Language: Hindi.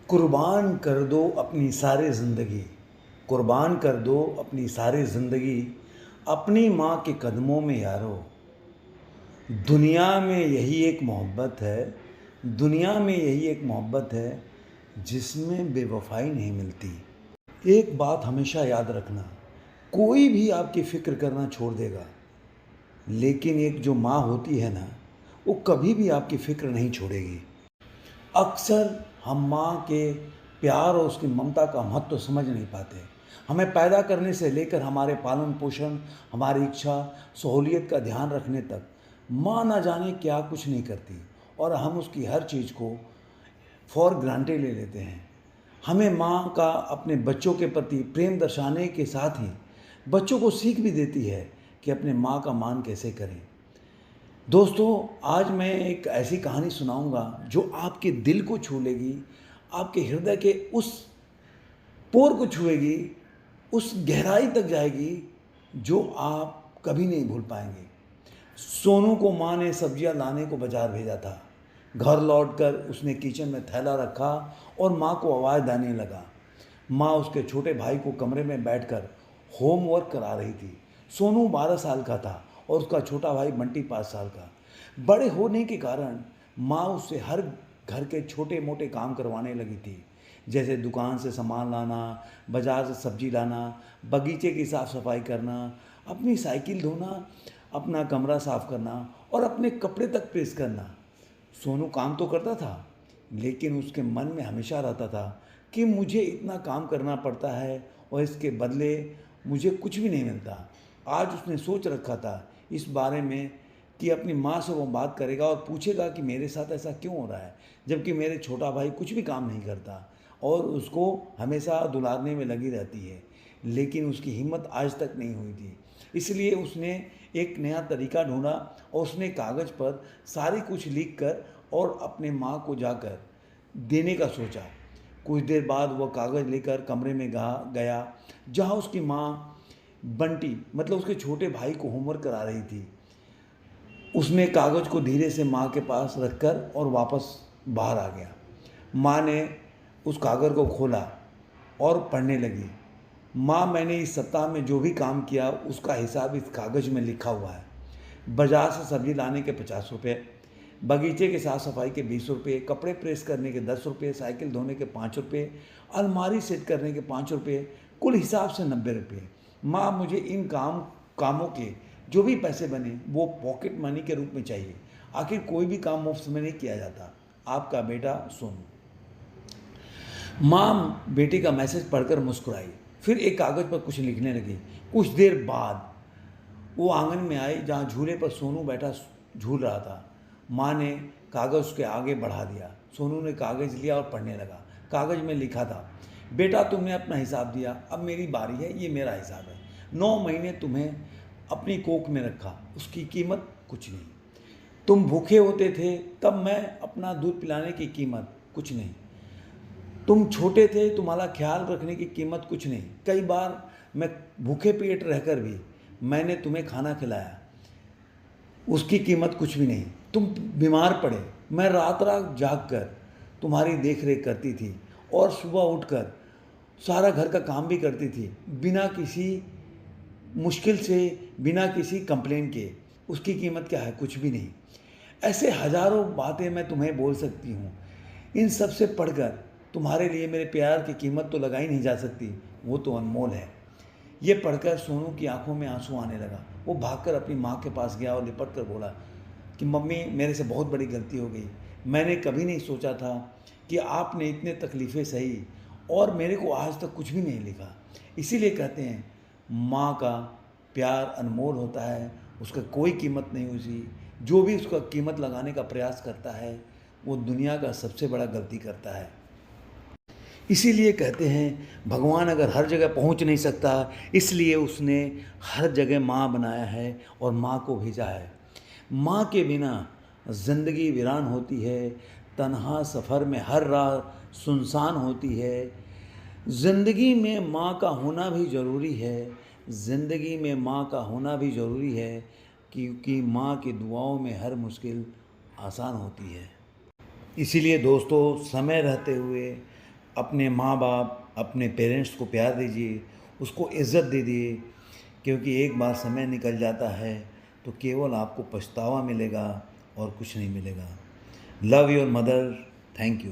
कुर्बान कर दो अपनी सारी ज़िंदगी, कुर्बान कर दो अपनी सारी ज़िंदगी, अपनी माँ के कदमों में यारो। दुनिया में यही एक मोहब्बत है, दुनिया में यही एक मोहब्बत है, जिसमें बेवफ़ाई नहीं मिलती। एक बात हमेशा याद रखना, कोई भी आपकी फ़िक्र करना छोड़ देगा, लेकिन एक जो माँ होती है ना, वो कभी भी आपकी फ़िक्र नहीं छोड़ेगी। अक्सर हम माँ के प्यार और उसकी ममता का महत्व तो समझ नहीं पाते। हमें पैदा करने से लेकर हमारे पालन पोषण, हमारी इच्छा, सहूलियत का ध्यान रखने तक माँ ना जाने क्या कुछ नहीं करती, और हम उसकी हर चीज़ को फॉर ग्रांटेड ले लेते हैं। हमें माँ का अपने बच्चों के प्रति प्रेम दर्शाने के साथ ही बच्चों को सीख भी देती है कि अपने माँ का मान कैसे करें। दोस्तों, आज मैं एक ऐसी कहानी सुनाऊंगा जो आपके दिल को छू लेगी, आपके हृदय के उस पोर को छुएगी, उस गहराई तक जाएगी जो आप कभी नहीं भूल पाएंगे। सोनू को माँ ने सब्जियां लाने को बाजार भेजा था। घर लौटकर उसने किचन में थैला रखा और माँ को आवाज़ देने लगा। माँ उसके छोटे भाई को कमरे में बैठकर होमवर्क करा रही थी। सोनू 12 साल का था और उसका छोटा भाई बंटी 5 साल का। बड़े होने के कारण माँ उससे हर घर के छोटे मोटे काम करवाने लगी थी, जैसे दुकान से सामान लाना, बाजार से सब्जी लाना, बगीचे की साफ़ सफाई करना, अपनी साइकिल धोना, अपना कमरा साफ़ करना और अपने कपड़े तक प्रेस करना। सोनू काम तो करता था, लेकिन उसके मन में हमेशा रहता था कि मुझे इतना काम करना पड़ता है और इसके बदले मुझे कुछ भी नहीं मिलता। आज उसने सोच रखा था इस बारे में कि अपनी माँ से वो बात करेगा और पूछेगा कि मेरे साथ ऐसा क्यों हो रहा है, जबकि मेरे छोटा भाई कुछ भी काम नहीं करता और उसको हमेशा दुलारने में लगी रहती है। लेकिन उसकी हिम्मत आज तक नहीं हुई थी, इसलिए उसने एक नया तरीका ढूंढा और उसने कागज़ पर सारी कुछ लिख कर और अपने माँ को जाकर देने का सोचा। कुछ देर बाद वह कागज़ लेकर कमरे में गया जहाँ उसकी माँ बंटी मतलब उसके छोटे भाई को होमवर्क करा रही थी। उसने कागज़ को धीरे से माँ के पास रखकर और वापस बाहर आ गया। माँ ने उस कागज़ को खोला और पढ़ने लगी। माँ, मैंने इस सप्ताह में जो भी काम किया उसका हिसाब इस कागज़ में लिखा हुआ है। बाजार से सब्जी लाने के 50 रुपये, बगीचे के साफ़ सफाई के 20 रुपये, कपड़े प्रेस करने के 10 रुपये, साइकिल धोने के 5 रुपये, अलमारी सेट करने के 5 रुपये, कुल हिसाब से 90 रुपये। माँ, मुझे इन कामों के जो भी पैसे बने वो पॉकेट मनी के रूप में चाहिए। आखिर कोई भी काम मुफ्त में नहीं किया जाता। आपका बेटा सोनू। माँ बेटे का मैसेज पढ़कर मुस्कुराई, फिर एक कागज़ पर कुछ लिखने लगी। कुछ देर बाद वो आंगन में आई जहाँ झूले पर सोनू बैठा झूल रहा था। माँ ने कागज़ उसके आगे बढ़ा दिया। सोनू ने कागज़ लिया और पढ़ने लगा। कागज़ में लिखा था, बेटा तुमने अपना हिसाब दिया, अब मेरी बारी है, ये मेरा हिसाब है। 9 महीने तुम्हें अपनी कोख में रखा, उसकी कीमत कुछ नहीं। तुम भूखे होते थे तब मैं अपना दूध पिलाने की कीमत कुछ नहीं। तुम छोटे थे, तुम्हारा ख्याल रखने की कीमत कुछ नहीं। कई बार मैं भूखे पेट रहकर भी मैंने तुम्हें खाना खिलाया, उसकी कीमत कुछ भी नहीं। तुम बीमार पड़े, मैं रात रात जाग कर तुम्हारी देख रेख करती थी और सुबह उठकर सारा घर का काम भी करती थी, बिना किसी मुश्किल से, बिना किसी कंप्लेन के। उसकी कीमत क्या है? कुछ भी नहीं। ऐसे हजारों बातें मैं तुम्हें बोल सकती हूँ। इन सब से पढ़कर तुम्हारे लिए मेरे प्यार की कीमत तो लगाई नहीं जा सकती, वो तो अनमोल है। ये पढ़कर सोनू की आंखों में आंसू आने लगा। वो भागकर अपनी माँ के पास गया और लिपट कर बोला कि मम्मी, मेरे से बहुत बड़ी गलती हो गई। मैंने कभी नहीं सोचा था कि आपने इतने तकलीफ़ें सही और मेरे को आज तक कुछ भी नहीं लिखा। इसीलिए कहते हैं माँ का प्यार अनमोल होता है, उसका कोई कीमत नहीं होती। जो भी उसका कीमत लगाने का प्रयास करता है वो दुनिया का सबसे बड़ा गलती करता है। इसीलिए कहते हैं भगवान अगर हर जगह पहुंच नहीं सकता, इसलिए उसने हर जगह माँ बनाया है और माँ को भेजा है। माँ के बिना ज़िंदगी वीरान होती है, तन्हा सफ़र में हर राह सुनसान होती है। ज़िंदगी में माँ का होना भी ज़रूरी है, ज़िंदगी में माँ का होना भी ज़रूरी है, क्योंकि माँ की दुआओं में हर मुश्किल आसान होती है। इसीलिए दोस्तों, समय रहते हुए अपने माँ बाप, अपने पेरेंट्स को प्यार दीजिए, उसको इज़्ज़त दे दिए, क्योंकि एक बार समय निकल जाता है तो केवल आपको पछतावा मिलेगा और कुछ नहीं मिलेगा। Love your mother. Thank you.